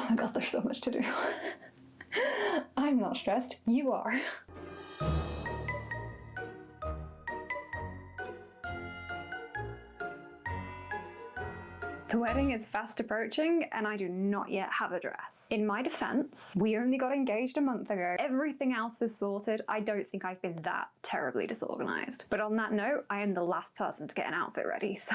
Oh my god, there's so much to do. I'm not stressed, you are. The wedding is fast approaching and I do not yet have a dress. In my defense, we only got engaged a month ago. Everything else is sorted. I don't think I've been that terribly disorganized. But on that note, I am the last person to get an outfit ready, so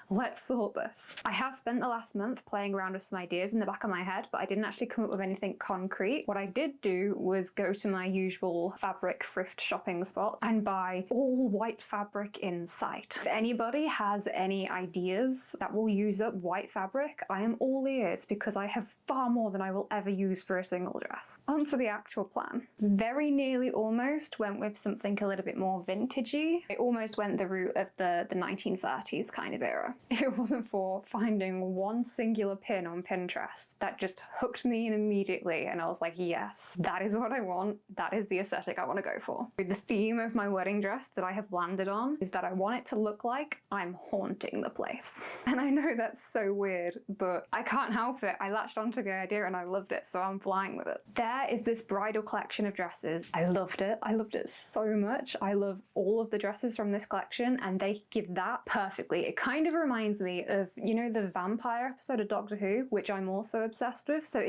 let's sort this. I have spent the last month playing around with some ideas in the back of my head, but I didn't actually come up with anything concrete. What I did do was go to my usual fabric thrift shopping spot and buy all white fabric in sight. If anybody has any ideas that will use up white fabric, I am all ears because I have far more than I will ever use for a single dress. On to the actual plan. Very nearly almost went with something a little bit more vintagey. I almost went the route of the 1930s kind of era. If it wasn't for finding one singular pin on Pinterest that just hooked me in immediately and I was like, yes, that is what I want. That is the aesthetic I want to go for. The theme of my wedding dress that I have landed on is that I want it to look like I'm haunting the place. And I know that's so weird, but I can't help it. I latched onto the idea and I loved it, so I'm flying with it. There is this bridal collection of dresses. I loved it. I loved it so much. I love all of the dresses from this collection and they give that perfectly. It kind of reminds me of, you know, the vampire episode of Doctor Who, which I'm also obsessed with. So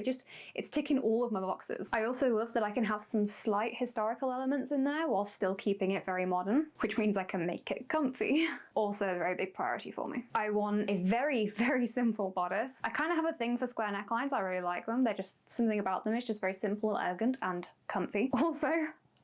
it's ticking all of my boxes. I also love that I can have some slight historical elements in there while still keeping it very modern, which means I can make it comfy. Also a very big priority for me. I want a very, very simple bodice. I kind of have a thing for square necklines. I really like them. They're just something about them. It's just very simple, elegant, and comfy. Also,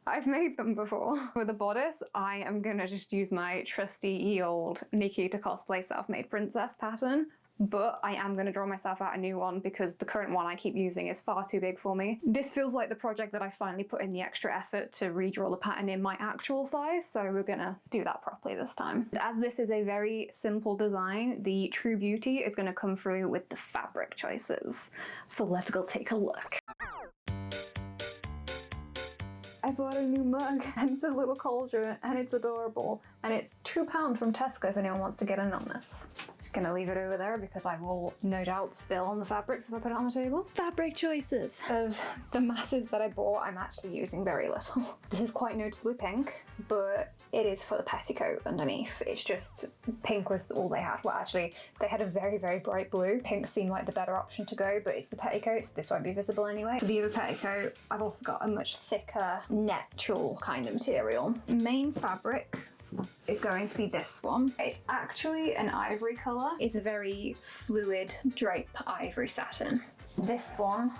I've made them before. For the bodice, I am gonna just use my trusty old Nikita Cosplay Self-Made Princess pattern, but I am gonna draw myself out a new one because the current one I keep using is far too big for me. This feels like the project that I finally put in the extra effort to redraw the pattern in my actual size, so we're gonna do that properly this time. As this is a very simple design, the true beauty is gonna come through with the fabric choices. So let's go take a look. I bought a new mug and it's a little cauldron and it's adorable and it's £2 from Tesco if anyone wants to get in on this. Just gonna leave it over there because I will no doubt spill on the fabrics if I put it on the table. Fabric choices. Of the masses that I bought, I'm actually using very little. This is quite noticeably pink, but it is for the petticoat underneath. It's just, pink was all they had. Well, actually, they had a very, very bright blue. Pink seemed like the better option to go, but it's the petticoat, so this won't be visible anyway. For the other petticoat, I've also got a much thicker natural kind of material. Main fabric is going to be this one. It's actually an ivory colour. It's a very fluid drape ivory satin. This one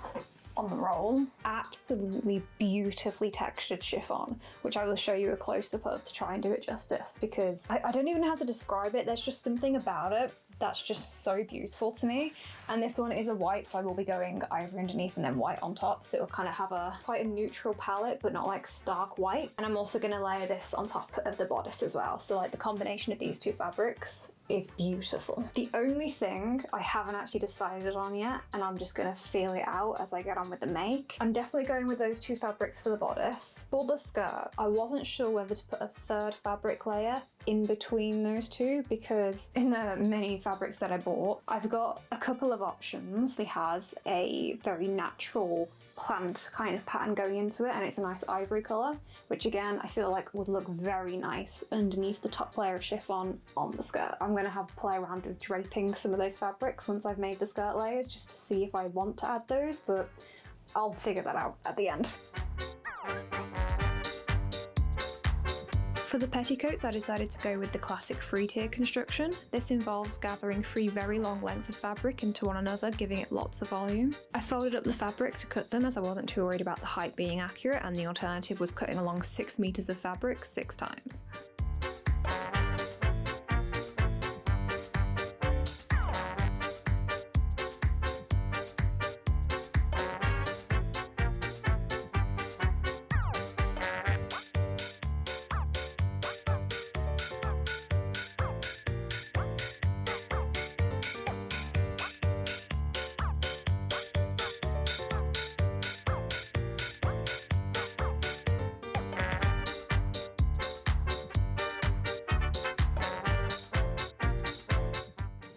on the roll, absolutely beautifully textured chiffon, which I will show you a close-up of to try and do it justice because I don't even know how to describe it. There's just something about it that's just so beautiful to me. And this one is a white, so I will be going ivory underneath and then white on top, so it'll kind of have quite a neutral palette but not like stark white. And I'm also going to layer this on top of the bodice as well, so like the combination of these two fabrics is beautiful. The only thing I haven't actually decided on yet, and I'm just gonna feel it out as I get on with the make, I'm definitely going with those two fabrics for the bodice. For the skirt, I wasn't sure whether to put a third fabric layer in between those two because in the many fabrics that I bought, I've got a couple of options. It has a very natural plant kind of pattern going into it and it's a nice ivory colour, which again I feel like would look very nice underneath the top layer of chiffon on the skirt. I'm going to have to play around with draping some of those fabrics once I've made the skirt layers just to see if I want to add those, but I'll figure that out at the end. For the petticoats, I decided to go with the classic 3-tier construction. This involves gathering 3 very long lengths of fabric into one another, giving it lots of volume. I folded up the fabric to cut them as I wasn't too worried about the height being accurate, and the alternative was cutting along 6 meters of fabric 6 times.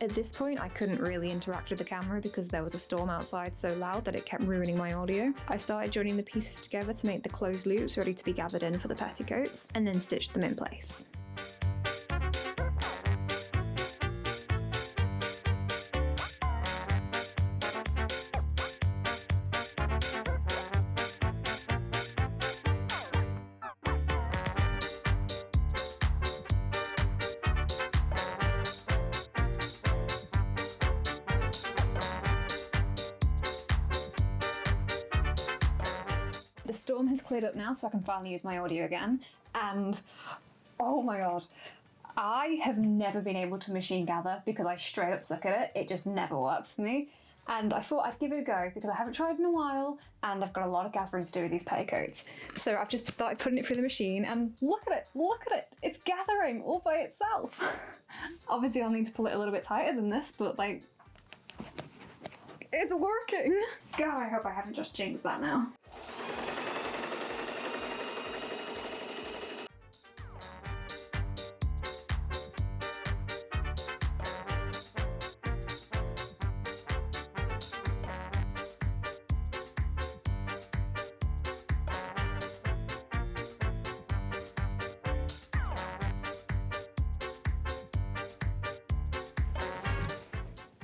At this point, I couldn't really interact with the camera because there was a storm outside so loud that it kept ruining my audio. I started joining the pieces together to make the closed loops ready to be gathered in for the petticoats, and then stitched them in place. The storm has cleared up now, so I can finally use my audio again. And oh my god, I have never been able to machine gather because I straight up suck at it. It just never works for me. And I thought I'd give it a go because I haven't tried in a while and I've got a lot of gathering to do with these petticoats. So I've just started putting it through the machine and look at it, it's gathering all by itself. Obviously I'll need to pull it a little bit tighter than this, but like, it's working. God, I hope I haven't just jinxed that now.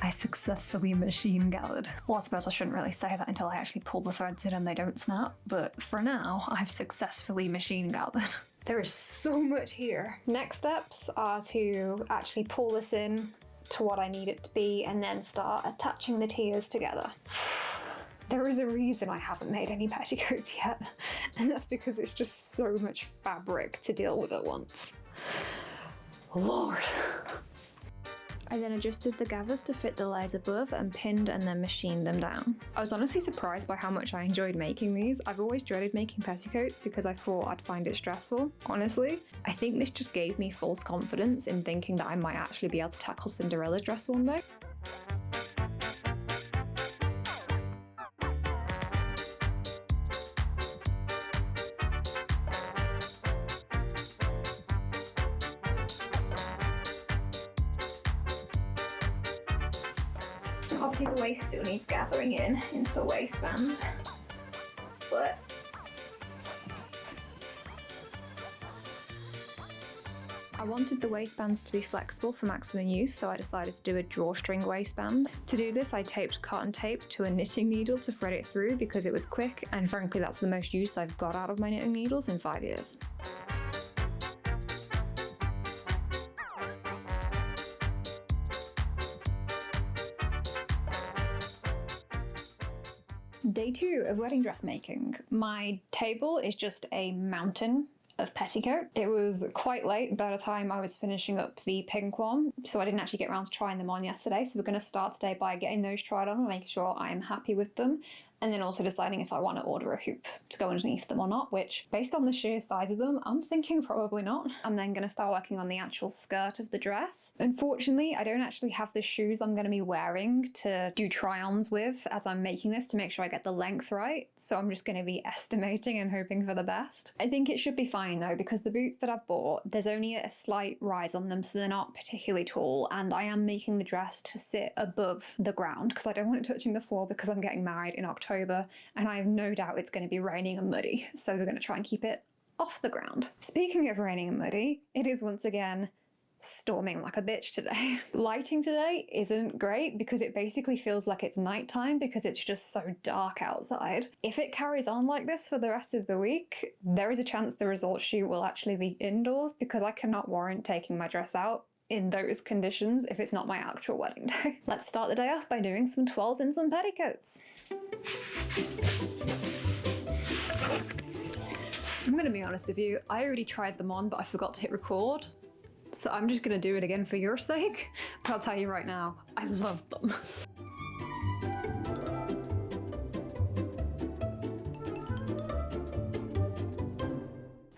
I successfully machine gathered. Well, I suppose I shouldn't really say that until I actually pull the threads in and they don't snap, but for now, I've successfully machine gathered. There is so much here. Next steps are to actually pull this in to what I need it to be and then start attaching the tiers together. There is a reason I haven't made any petticoats yet, and that's because it's just so much fabric to deal with at once. Lord. I then adjusted the gathers to fit the layers above and pinned and then machined them down. I was honestly surprised by how much I enjoyed making these. I've always dreaded making petticoats because I thought I'd find it stressful. Honestly, I think this just gave me false confidence in thinking that I might actually be able to tackle Cinderella's dress one day. Obviously the waist still needs gathering in into a waistband, but I wanted the waistbands to be flexible for maximum use, so I decided to do a drawstring waistband. To do this, I taped cotton tape to a knitting needle to thread it through because it was quick, and frankly that's the most use I've got out of my knitting needles in 5 years. Day 2 of wedding dressmaking. My table is just a mountain of petticoat. It was quite late by the time I was finishing up the pink one, so I didn't actually get around to trying them on yesterday. So we're going to start today by getting those tried on and making sure I am happy with them, and then also deciding if I want to order a hoop to go underneath them or not, which based on the sheer size of them, I'm thinking probably not. I'm then going to start working on the actual skirt of the dress. Unfortunately, I don't actually have the shoes I'm going to be wearing to do try-ons with as I'm making this to make sure I get the length right, so I'm just going to be estimating and hoping for the best. I think it should be fine though, because the boots that I've bought, there's only a slight rise on them, so they're not particularly tall, and I am making the dress to sit above the ground because I don't want it touching the floor because I'm getting married in October and I have no doubt it's going to be raining and muddy, so we're going to try and keep it off the ground. Speaking of raining and muddy, it is once again storming like a bitch today. Lighting today isn't great because it basically feels like it's nighttime because it's just so dark outside. If it carries on like this for the rest of the week, there is a chance the result shoot will actually be indoors because I cannot warrant taking my dress out in those conditions if it's not my actual wedding day. Let's start the day off by doing some twirls in some petticoats. I'm gonna be honest with you, I already tried them on but I forgot to hit record, so I'm just gonna do it again for your sake, but I'll tell you right now, I loved them.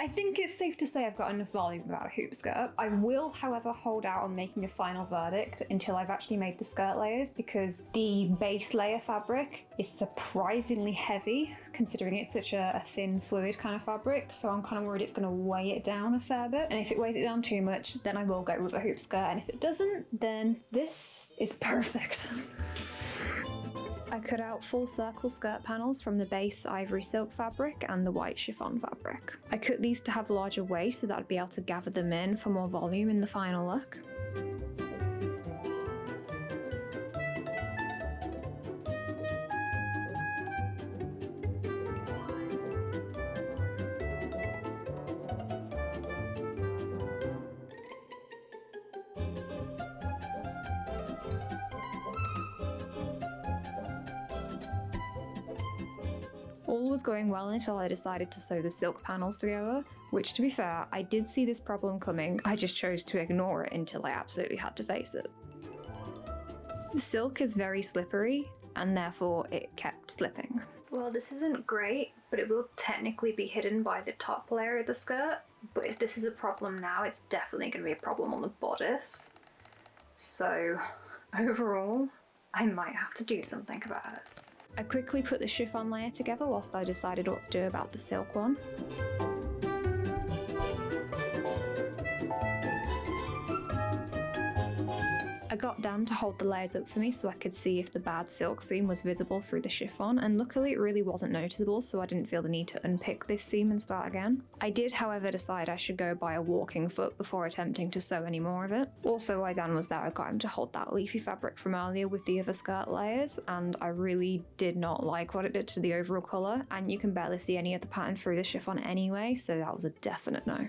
I think it's safe to say I've got enough volume without a hoop skirt. I will, however, hold out on making a final verdict until I've actually made the skirt layers, because the base layer fabric is surprisingly heavy, considering it's such a thin fluid kind of fabric, so I'm kind of worried it's going to weigh it down a fair bit, and if it weighs it down too much, then I will go with a hoop skirt, and if it doesn't, then this is perfect. I cut out full circle skirt panels from the base ivory silk fabric and the white chiffon fabric. I cut these to have larger waist so that I'd be able to gather them in for more volume in the final look. All was going well until I decided to sew the silk panels together, which, to be fair, I did see this problem coming, I just chose to ignore it until I absolutely had to face it. The silk is very slippery, and therefore it kept slipping. Well, this isn't great, but it will technically be hidden by the top layer of the skirt, but if this is a problem now, it's definitely going to be a problem on the bodice. So, overall, I might have to do something about it. I quickly put the chiffon layer together whilst I decided what to do about the silk one. I got Dan to hold the layers up for me so I could see if the bad silk seam was visible through the chiffon, and luckily it really wasn't noticeable, so I didn't feel the need to unpick this seam and start again. I did, however, decide I should go by a walking foot before attempting to sew any more of it. Also, while Dan was there, I got him to hold that leafy fabric from earlier with the other skirt layers, and I really did not like what it did to the overall colour, and you can barely see any of the pattern through the chiffon anyway, so that was a definite no.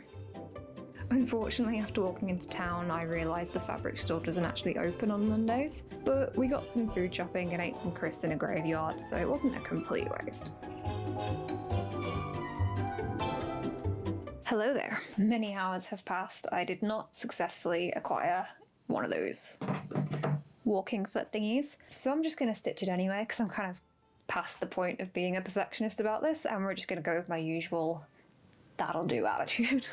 Unfortunately, after walking into town, I realised the fabric store doesn't actually open on Mondays, but we got some food shopping and ate some crisps in a graveyard, so it wasn't a complete waste. Hello there. Many hours have passed. I did not successfully acquire one of those walking foot thingies, so I'm just going to stitch it anyway, because I'm kind of past the point of being a perfectionist about this, and we're just going to go with my usual that'll do attitude.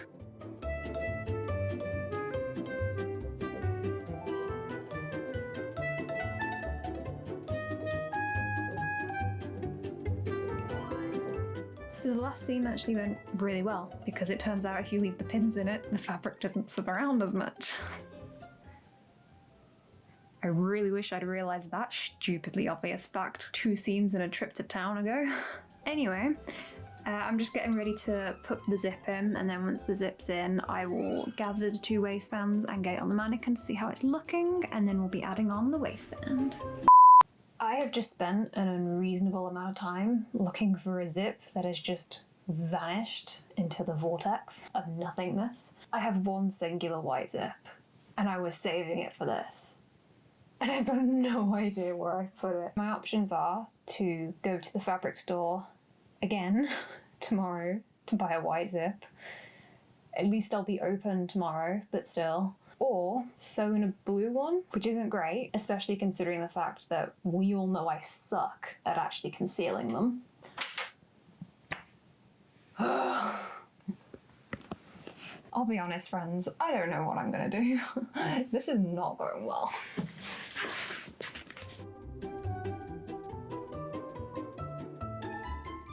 So the last seam actually went really well, because it turns out if you leave the pins in it, the fabric doesn't slip around as much. I really wish I'd realised that stupidly obvious fact 2 seams in a trip to town ago. Anyway, I'm just getting ready to put the zip in, and then once the zip's in, I will gather the 2 waistbands and get it on the mannequin to see how it's looking, and then we'll be adding on the waistband. I have just spent an unreasonable amount of time looking for a zip that has just vanished into the vortex of nothingness. I have one singular white zip, and I was saving it for this. And I've got no idea where I put it. My options are to go to the fabric store again tomorrow to buy a white zip. At least they'll be open tomorrow, but still. Or sew in a blue one, which isn't great, especially considering the fact that we all know I suck at actually concealing them. I'll be honest, friends, I don't know what I'm gonna do. This is not going well.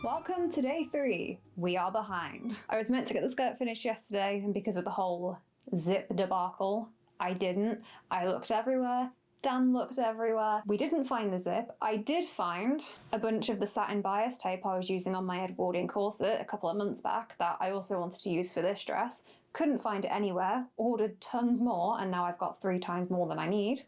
Welcome to day 3. We are behind. I was meant to get the skirt finished yesterday, and because of the whole zip debacle, I didn't. I looked everywhere. Dan looked everywhere. We didn't find the zip. I did find a bunch of the satin bias tape I was using on my Edwardian corset a couple of months back that I also wanted to use for this dress. Couldn't find it anywhere. Ordered tons more, and now I've got 3 times more than I need.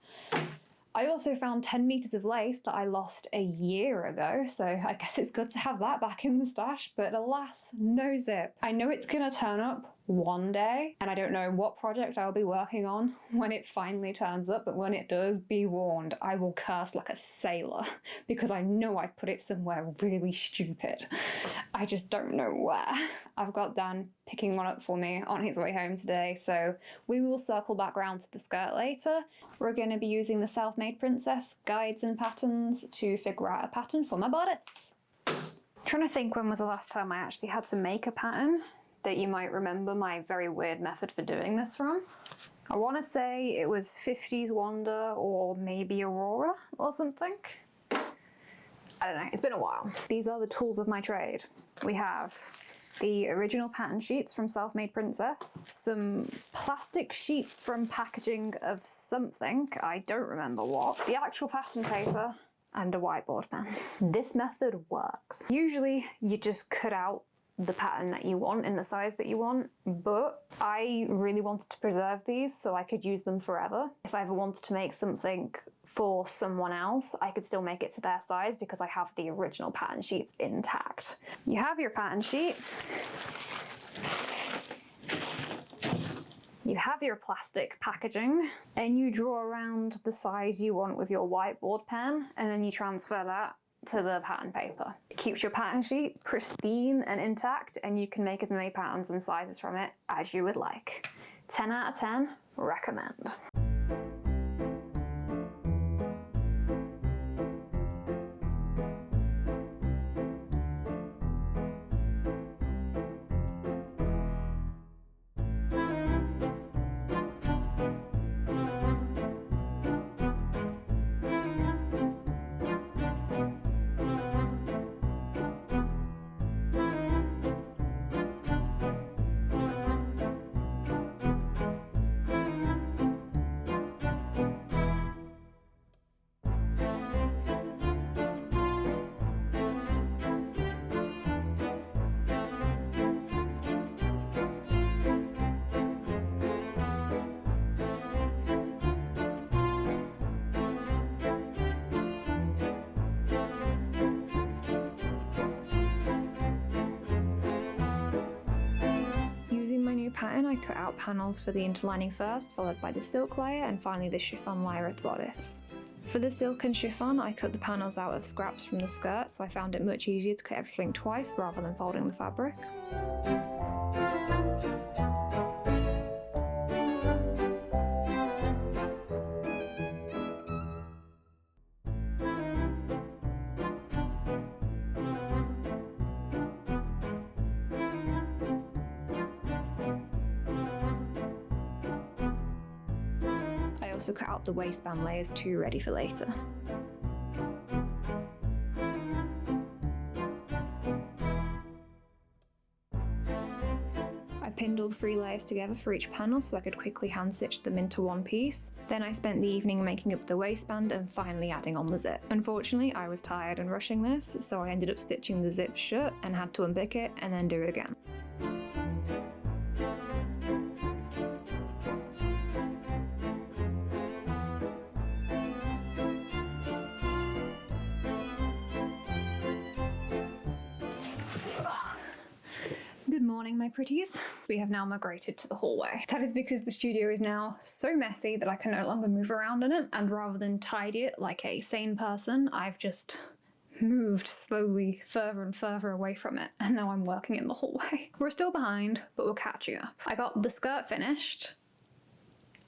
I also found 10 meters of lace that I lost a year ago, so I guess it's good to have that back in the stash, but alas, no zip. I know it's gonna turn up one day, and I don't know what project I'll be working on when it finally turns up, but when it does, be warned, I will curse like a sailor, because I know I've put it somewhere really stupid. I just don't know where. I've got Dan picking one up for me on his way home today, so we will circle back around to the skirt later. We're going to be using the Self-Made Princess guides and patterns to figure out a pattern for my bodice. I'm trying to think when was the last time I actually had to make a pattern, that you might remember my very weird method for doing this from. I want to say it was 50s Wonder or maybe Aurora or something. I don't know, it's been a while. These are the tools of my trade. We have the original pattern sheets from Self-Made Princess, some plastic sheets from packaging of something, I don't remember what, the actual pattern paper, and a whiteboard pen. This method works. Usually you just cut out the pattern that you want in the size that you want, but I really wanted to preserve these so I could use them forever. If I ever wanted to make something for someone else, I could still make it to their size because I have the original pattern sheet intact. You have your pattern sheet. You have your plastic packaging, and you draw around the size you want with your whiteboard pen, and then you transfer that to the pattern paper. It keeps your pattern sheet pristine and intact, and you can make as many patterns and sizes from it as you would like. 10 out of 10, recommend. Pattern, I cut out panels for the interlining first, followed by the silk layer, and finally the chiffon layer of the bodice. For the silk and chiffon, I cut the panels out of scraps from the skirt, so I found it much easier to cut everything twice rather than folding the fabric. I also cut out the waistband layers too, ready for later. I pinned all 3 layers together for each panel so I could quickly hand stitch them into one piece. Then I spent the evening making up the waistband and finally adding on the zip. Unfortunately, I was tired and rushing this, so I ended up stitching the zip shut and had to unpick it and then do it again. Good morning, my pretties. We have now migrated to the hallway. That is because the studio is now so messy that I can no longer move around in it, and rather than tidy it like a sane person, I've just moved slowly further and further away from it, and now I'm working in the hallway. We're still behind, but we're catching up. I got the skirt finished.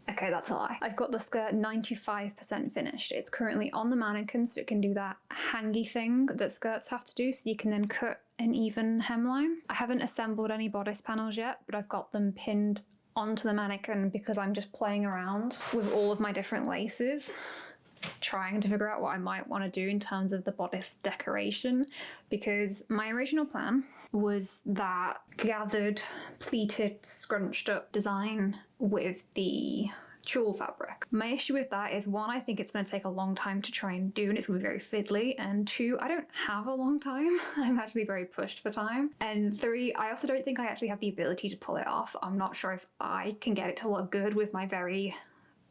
Okay, that's a lie. I've got the skirt 95% finished. It's currently on the mannequin, so it can do that hangy thing that skirts have to do, so you can then cut an even hemline. I haven't assembled any bodice panels yet, but I've got them pinned onto the mannequin because I'm just playing around with all of my different laces, trying to figure out what I might want to do in terms of the bodice decoration, because my original plan was that gathered, pleated, scrunched up design with the tulle fabric. My issue with that is, 1, I think it's going to take a long time to try and do, and it's going to be very fiddly, and 2, I don't have a long time. I'm actually very pushed for time. And 3, I also don't think I actually have the ability to pull it off. I'm not sure if I can get it to look good with my very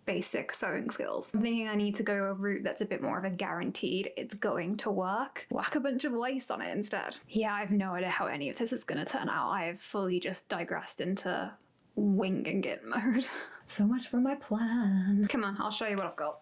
basic sewing skills. I'm thinking I need to go a route that's a bit more of a guaranteed it's going to work. Whack a bunch of lace on it instead. Yeah, I have no idea how any of this is going to turn out. I have fully just digressed into winging it mode. So much for my plan. Come on, I'll show you what I've got.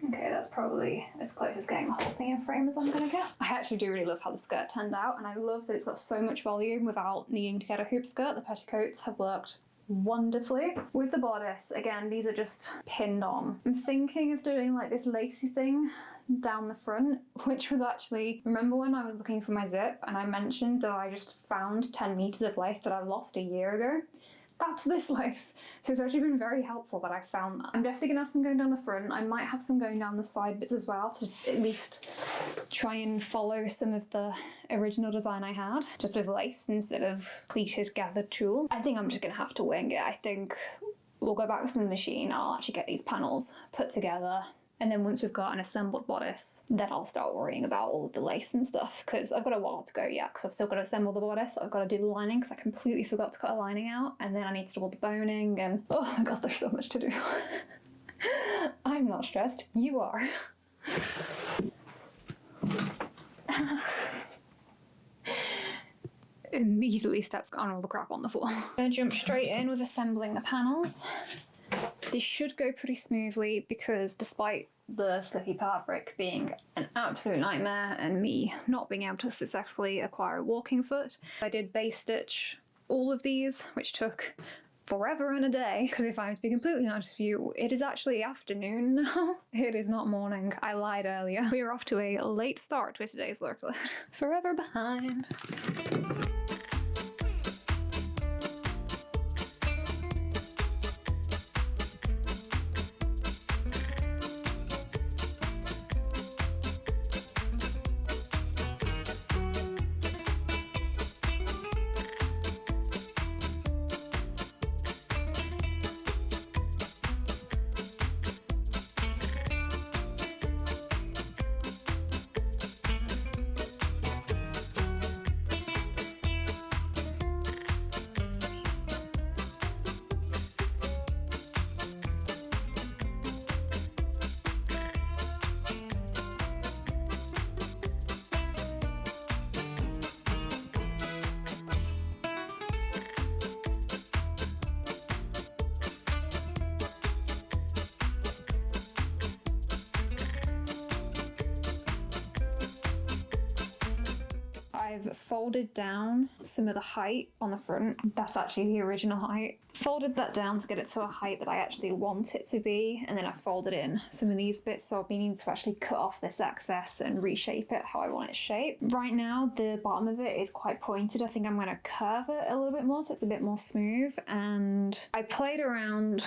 Okay, that's probably as close as getting the whole thing in frame as I'm gonna get. I actually do really love how the skirt turned out, and I love that it's got so much volume without needing to get a hoop skirt. The petticoats have worked wonderfully. With the bodice, again, these are just pinned on. I'm thinking of doing like this lacy thing down the front, which was actually, remember when I was looking for my zip and I mentioned that I just found 10 meters of lace that I lost a year ago? That's this lace. So it's actually been very helpful that I found that. I'm definitely gonna have some going down the front. I might have some going down the side bits as well to at least try and follow some of the original design I had, just with lace instead of pleated gathered tulle. I think I'm just gonna have to wing it. I think we'll go back to the machine. I'll actually get these panels put together. And then once we've got an assembled bodice, then I'll start worrying about all of the lace and stuff, because I've got a while to go yet, because I've still got to assemble the bodice. I've got to do the lining, because I completely forgot to cut a lining out, and then I need to do all the boning, and oh my god, there's so much to do. I'm not stressed, you are. Immediately steps on all the crap on the floor. I'm gonna jump straight in with assembling the panels. This should go pretty smoothly because despite the slippy fabric being an absolute nightmare and me not being able to successfully acquire a walking foot, I did base stitch all of these, which took forever and a day, because if I'm to be completely honest with you, it is actually afternoon now. It is not morning. I lied earlier. We are off to a late start with today's workload. Forever behind. I've folded down some of the height on the front. That's actually the original height. Folded that down to get it to a height that I actually want it to be, and then I folded in some of these bits, so I'll be needing to actually cut off this excess and reshape it how I want it shaped. Right now, the bottom of it is quite pointed. I think I'm going to curve it a little bit more so it's a bit more smooth, and I played around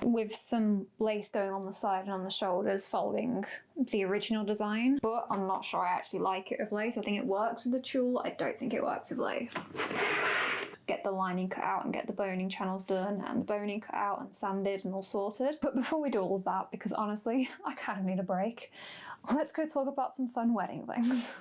with some lace going on the side and on the shoulders following the original design, but I'm not sure I actually like it with lace. I think it works with the tulle. I don't think it works with lace. Get the lining cut out and get the boning channels done and the boning cut out and sanded and all sorted. But before we do all of that, because honestly, I kind of need a break, let's go talk about some fun wedding things.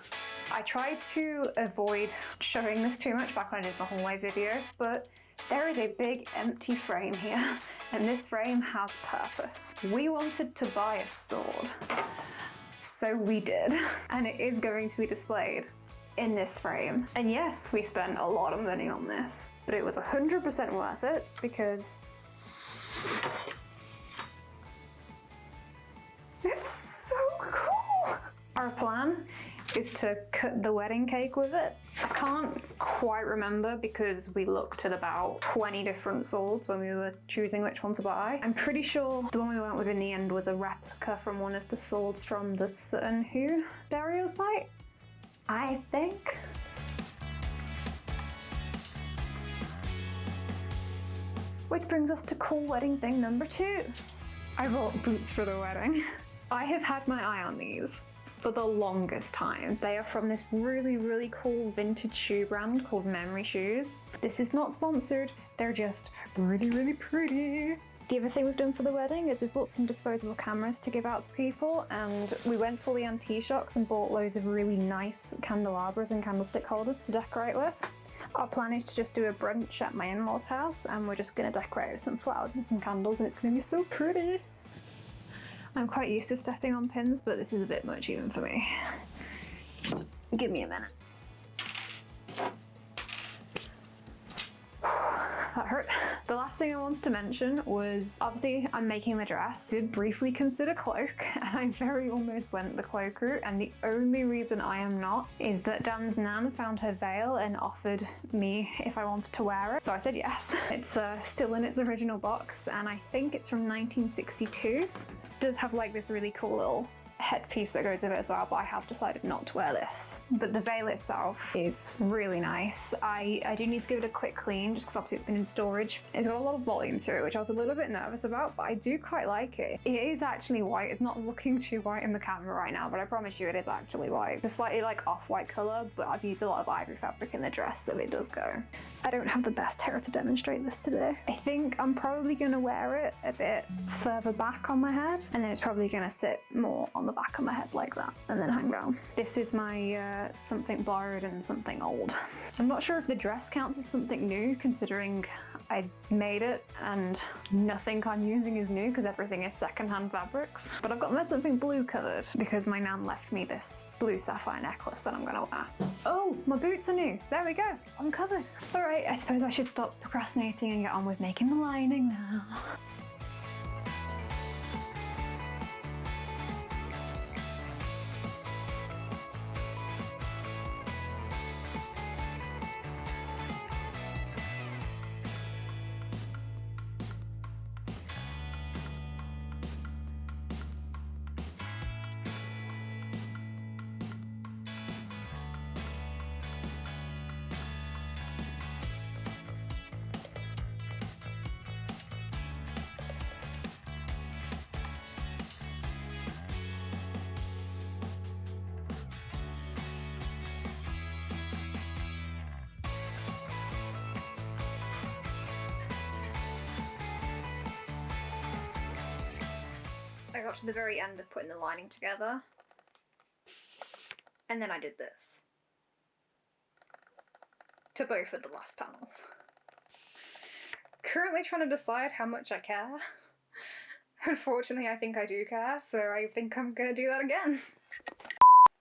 I tried to avoid showing this too much back when I did my hallway video, but there is a big empty frame here, and this frame has purpose. We wanted to buy a sword, so we did, and it is going to be displayed in this frame. And yes, we spent a lot of money on this, but it was 100% worth it because it's so cool. Our plan is to cut the wedding cake with it. I can't quite remember because we looked at about 20 different swords when we were choosing which one to buy. I'm pretty sure the one we went with in the end was a replica from one of the swords from the Sutton Hoo burial site, I think. Which brings us to cool wedding thing number 2. I bought boots for the wedding. I have had my eye on these for the longest time. They are from this really, really cool vintage shoe brand called Memory Shoes. This is not sponsored, they're just really, really pretty. The other thing we've done for the wedding is we've bought some disposable cameras to give out to people, and we went to all the antique shops and bought loads of really nice candelabras and candlestick holders to decorate with. Our plan is to just do a brunch at my in-laws' house, and we're just gonna decorate with some flowers and some candles, and it's gonna be so pretty. I'm quite used to stepping on pins, but this is a bit much even for me. Just give me a minute. that hurt. The last thing I wanted to mention was, obviously I'm making the dress. I did briefly consider cloak, and I very almost went the cloak route, and the only reason I am not is that Dan's nan found her veil and offered me if I wanted to wear it. So I said yes. It's still in its original box, and I think it's from 1962. It does have like this really cool little headpiece that goes with it as well, but I have decided not to wear this. But the veil itself is really nice. I do need to give it a quick clean just because obviously it's been in storage. It's got a lot of volume to it, which I was a little bit nervous about, but I do quite like it. It is actually white. It's not looking too white in the camera right now, but I promise you it is actually white. It's a slightly like off-white colour, but I've used a lot of ivory fabric in the dress, so it does go. I don't have the best hair to demonstrate this today. I think I'm probably going to wear it a bit further back on my head, and then it's probably going to sit more on the back of my head like that and then hang down. This is my something borrowed and something old. I'm not sure if the dress counts as something new, considering I made it and nothing I'm using is new because everything is secondhand fabrics. But I've got my something blue covered because my nan left me this blue sapphire necklace that I'm gonna wear. Oh, my boots are new. There we go. I'm covered. All right, I suppose I should stop procrastinating and get on with making the lining now. I got to the very end of putting the lining together, and then I did this to both of the last panels. Currently trying to decide how much I care. Unfortunately, I think I do care, so I think I'm gonna do that again.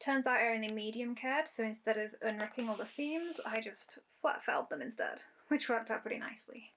Turns out I only medium cared, so instead of unripping all the seams, I just flat felled them instead, which worked out pretty nicely.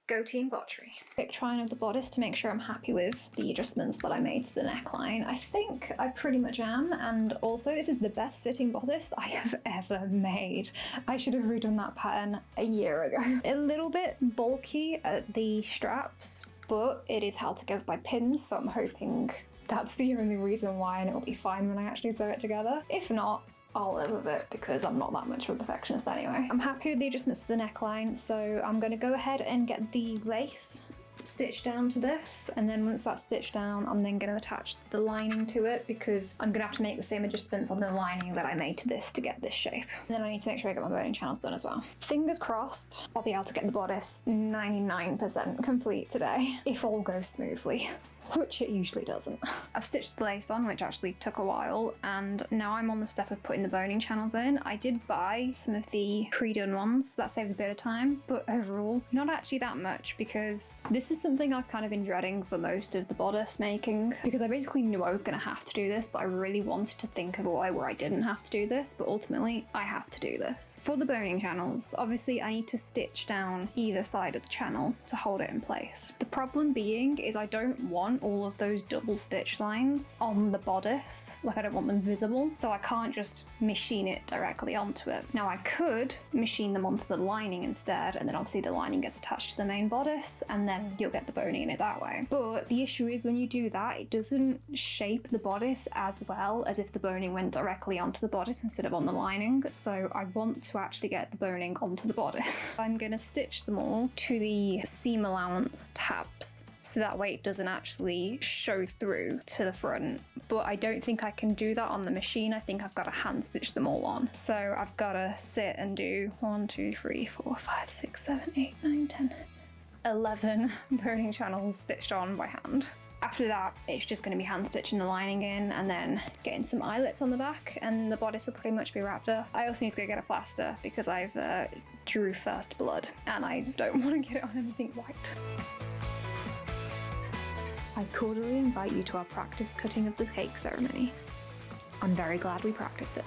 Go Team Botchery. Quick trying of the bodice to make sure I'm happy with the adjustments that I made to the neckline. I think I pretty much am, and also this is the best fitting bodice I have ever made. I should have redone that pattern a year ago. A little bit bulky at the straps, but it is held together by pins, so I'm hoping that's the only reason why, and it'll be fine when I actually sew it together. If not, I'll live with it because I'm not that much of a perfectionist anyway. I'm happy with the adjustments to the neckline, so I'm going to go ahead and get the lace stitched down to this, and then once that's stitched down, I'm then going to attach the lining to it because I'm going to have to make the same adjustments on the lining that I made to this to get this shape. And then I need to make sure I get my boning channels done as well. Fingers crossed, I'll be able to get the bodice 99% complete today, if all goes smoothly. Which it usually doesn't. I've stitched the lace on, which actually took a while, and now I'm on the step of putting the boning channels in. I did buy some of the pre-done ones, so that saves a bit of time, but overall, not actually that much, because this is something I've kind of been dreading for most of the bodice making, because I basically knew I was going to have to do this, but I really wanted to think of a way where I didn't have to do this, but ultimately, I have to do this. For the boning channels, obviously I need to stitch down either side of the channel to hold it in place. The problem being is I don't want all of those double stitch lines on the bodice, like I don't want them visible, so I can't just machine it directly onto it. Now I could machine them onto the lining instead, and then obviously the lining gets attached to the main bodice, and then you'll get the boning in it that way. But the issue is when you do that, it doesn't shape the bodice as well as if the boning went directly onto the bodice instead of on the lining, so I want to actually get the boning onto the bodice. I'm going to stitch them all to the seam allowance tabs, so that way it doesn't actually show through to the front. But I don't think I can do that on the machine. I think I've got to hand stitch them all on. So I've got to sit and do 1, 2, 3, 4, 5, 6, 7, 8, 9, 10, 11 boning channels stitched on by hand. After that, it's just going to be hand stitching the lining in and then getting some eyelets on the back, and the bodice will pretty much be wrapped up. I also need to go get a plaster because I've drew first blood and I don't want to get it on anything white. I cordially invite you to our practice cutting of the cake ceremony. I'm very glad we practiced it.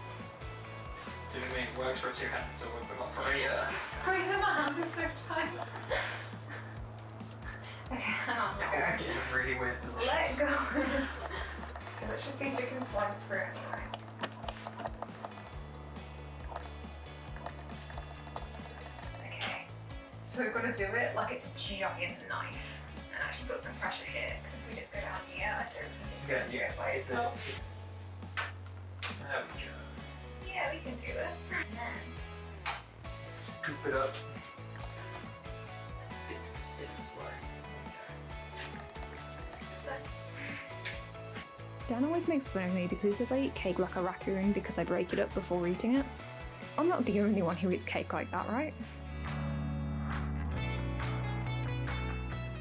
Doing main works for 2 hands, or we've got for a Sorry, my hand is so tight. Okay, hang on. Get in a really weird position. Let go. Okay, let's just see if we can slide through anyway. Okay, so we're going to do it like it's a giant knife and actually put some pressure here, because if we just go down here, I don't think it's going to do it by itself. There we go. Yeah, we can do this. And then Scoop it up. Dip and slice. Dan always makes fun of me because he says I eat cake like a raccoon because I break it up before eating it. I'm not the only one who eats cake like that, right?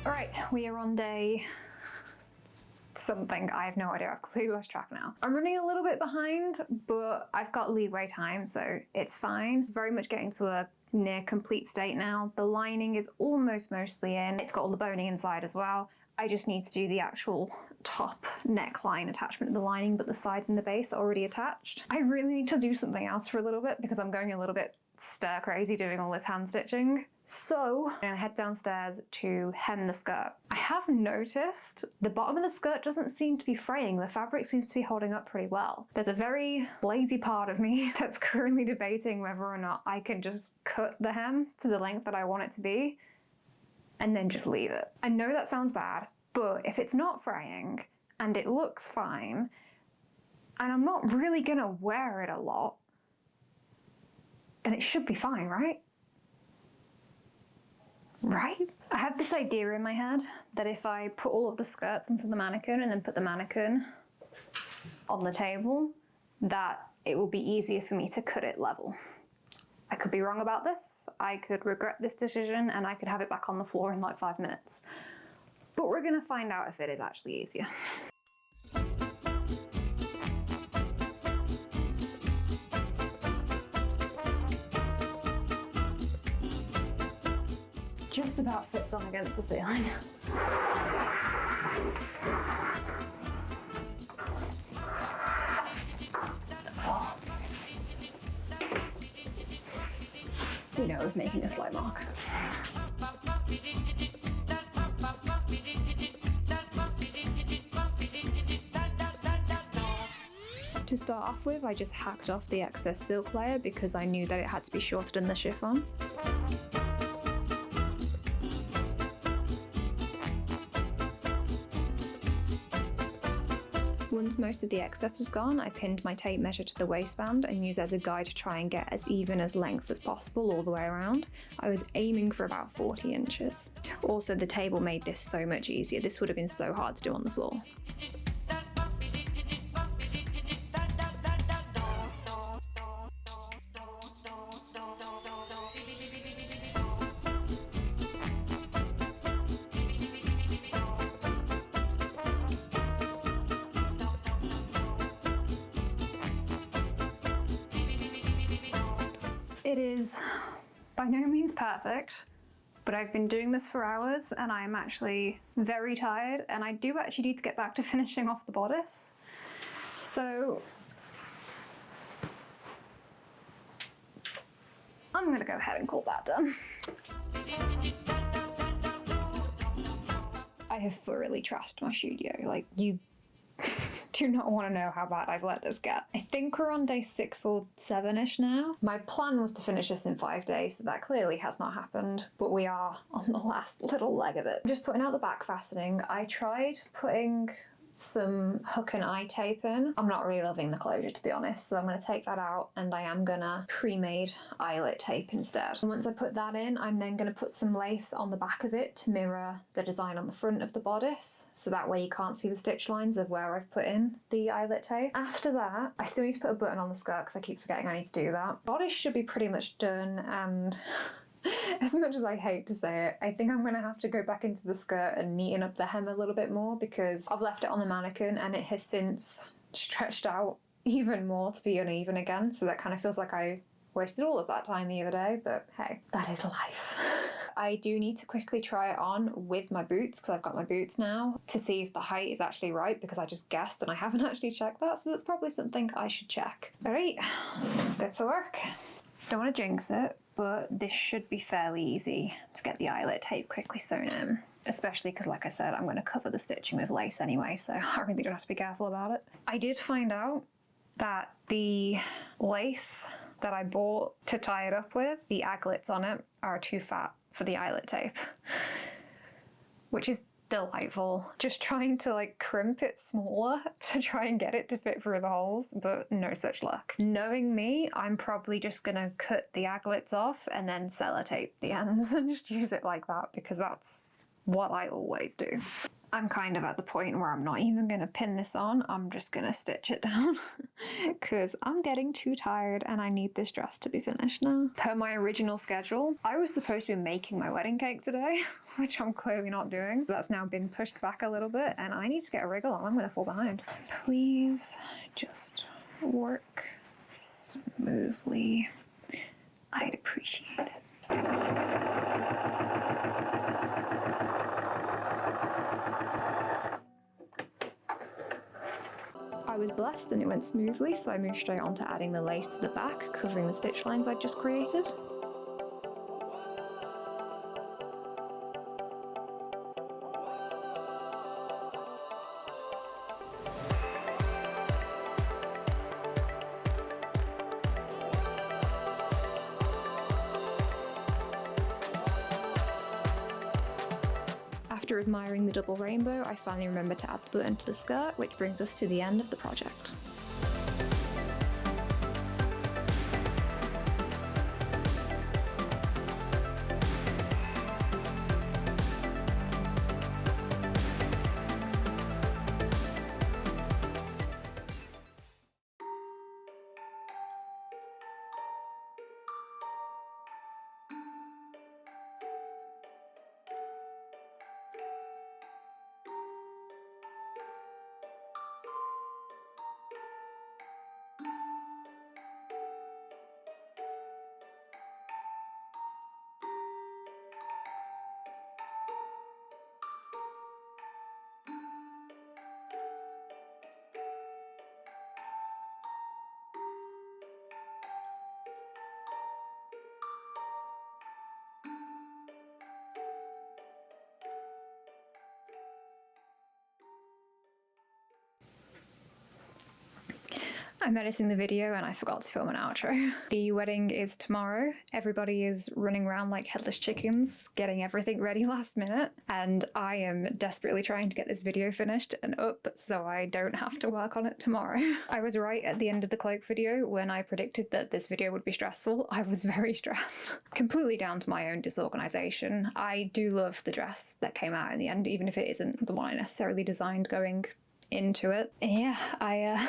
Alright, we are on day something. I have no idea. I've completely lost track now. I'm running a little bit behind, but I've got leeway time, so it's fine. It's very much getting to a near complete state now. The lining is almost mostly in. It's got all the boning inside as well. I just need to do the actual top neckline attachment of the lining, but the sides and the base are already attached. I really need to do something else for a little bit because I'm going a little bit stir crazy doing all this hand stitching. So I'm gonna head downstairs to hem the skirt. I have noticed the bottom of the skirt doesn't seem to be fraying. The fabric seems to be holding up pretty well. There's a very lazy part of me that's currently debating whether or not I can just cut the hem to the length that I want it to be and then just leave it. I know that sounds bad, but if it's not fraying and it looks fine, and I'm not really gonna wear it a lot, then it should be fine, right? Right? I have this idea in my head that if I put all of the skirts into the mannequin and then put the mannequin on the table, that it will be easier for me to cut it level. I could be wrong about this. I could regret this decision and I could have it back on the floor in like 5 minutes. But we're gonna find out if it is actually easier. Just about fits on against the ceiling. Oh. You know, of making a slight mark. To start off with, I just hacked off the excess silk layer because I knew that it had to be shorter than the chiffon. Once most of the excess was gone, I pinned my tape measure to the waistband and used it as a guide to try and get as even as length as possible all the way around. I was aiming for about 40 inches. Also, the table made this so much easier. This would have been so hard to do on the floor. It is by no means perfect, but I've been doing this for hours and I'm actually very tired, and I do actually need to get back to finishing off the bodice. So I'm gonna go ahead and call that done. I have thoroughly trashed my studio. Like, you do not want to know how bad I've let this get. I think we're on day 6 or 7-ish now. My plan was to finish this in 5 days, so that clearly has not happened, but we are on the last little leg of it. Just sorting out the back fastening. I tried putting some hook and eye tape in. I'm not really loving the closure, to be honest, so I'm going to take that out and I am going to pre-made eyelet tape instead. And once I put that in, I'm then going to put some lace on the back of it to mirror the design on the front of the bodice, so that way you can't see the stitch lines of where I've put in the eyelet tape. After that, I still need to put a button on the skirt because I keep forgetting I need to do that. Bodice should be pretty much done, and as much as I hate to say it, I think I'm going to have to go back into the skirt and neaten up the hem a little bit more, because I've left it on the mannequin and it has since stretched out even more to be uneven again, so that kind of feels like I wasted all of that time the other day, but hey, that is life. I do need to quickly try it on with my boots because I've got my boots now to see if the height is actually right because I just guessed and I haven't actually checked that, so that's probably something I should check. All right, let's get to work. Don't want to jinx it, but this should be fairly easy to get the eyelet tape quickly sewn in, especially because, like I said, I'm going to cover the stitching with lace anyway, so I really don't have to be careful about it. I did find out that the lace that I bought to tie it up with, the aglets on it, are too fat for the eyelet tape, which is delightful. Just trying to like crimp it smaller to try and get it to fit through the holes, but no such luck. Knowing me, I'm probably just gonna cut the aglets off and then sellotape the ends and just use it like that because that's what I always do. I'm kind of at the point where I'm not even going to pin this on, I'm just going to stitch it down because I'm getting too tired and I need this dress to be finished now. Per my original schedule, I was supposed to be making my wedding cake today, which I'm clearly not doing. That's now been pushed back a little bit and I need to get a wriggle on, I'm going to fall behind. Please just work smoothly. I'd appreciate it. I was blessed and it went smoothly, so I moved straight on to adding the lace to the back, covering the stitch lines I just created. After admiring the double rainbow, I finally remembered to add the button to the skirt, which brings us to the end of the project. I'm editing the video and I forgot to film an outro. The wedding is tomorrow. Everybody is running around like headless chickens, getting everything ready last minute, and I am desperately trying to get this video finished and up so I don't have to work on it tomorrow. I was right at the end of the cloak video when I predicted that this video would be stressful. I was very stressed. Completely down to my own disorganization. I do love the dress that came out in the end, even if it isn't the one I necessarily designed going into it. And yeah,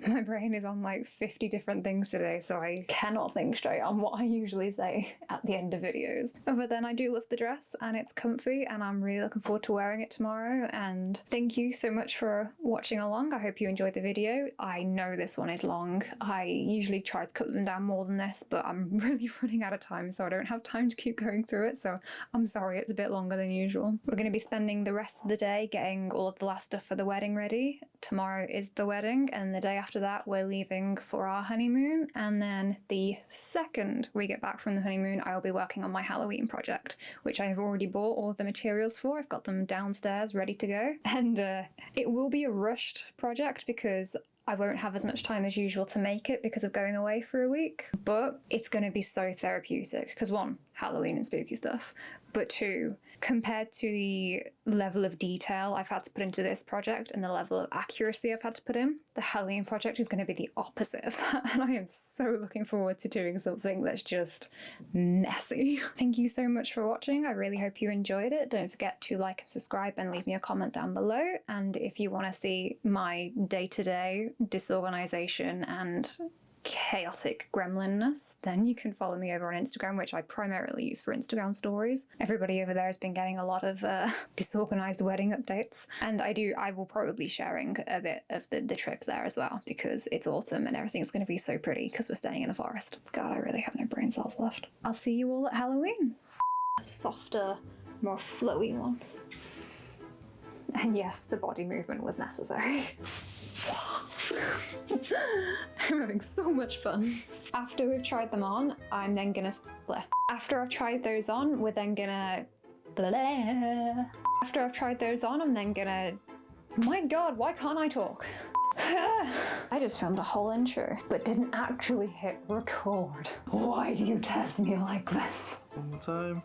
my brain is on like 50 different things today, so I cannot think straight on what I usually say at the end of videos. But then I do love the dress and it's comfy and I'm really looking forward to wearing it tomorrow. And thank you so much for watching along. I hope you enjoyed the video. I know this one is long. I usually try to cut them down more than this, but I'm really running out of time, so I don't have time to keep going through it. So I'm sorry it's a bit longer than usual. We're going to be spending the rest of the day getting all of the last stuff for the wedding ready. Tomorrow is the wedding, and the day after that we're leaving for our honeymoon, and then the second we get back from the honeymoon I will be working on my Halloween project, which I have already bought all of the materials for. I've got them downstairs ready to go, and it will be a rushed project because I won't have as much time as usual to make it because of going away for a week, but it's going to be so therapeutic because one, Halloween and spooky stuff, but two, compared to the level of detail I've had to put into this project and the level of accuracy I've had to put in, the Halloween project is going to be the opposite of that, and I am so looking forward to doing something that's just messy. Thank you so much for watching. I really hope you enjoyed it. Don't forget to like and subscribe and leave me a comment down below, and if you want to see my day-to-day disorganization and chaotic gremlinness, then you can follow me over on Instagram, which I primarily use for Instagram stories. Everybody over there has been getting a lot of disorganized wedding updates, and I will probably be sharing a bit of the trip there as well because it's autumn and everything's going to be so pretty because we're staying in a forest. God, I really have no brain cells left. I'll see you all at Halloween. softer, more flowy one. And yes, the body movement was necessary. I'm having so much fun. After we've tried them on, I'm then gonna bleh. After I've tried those on, we're then gonna bleh. After I've tried those on, I'm then gonna. My God, why can't I talk? I just filmed a whole intro, but didn't actually hit record. Why do you test me like this? One more time.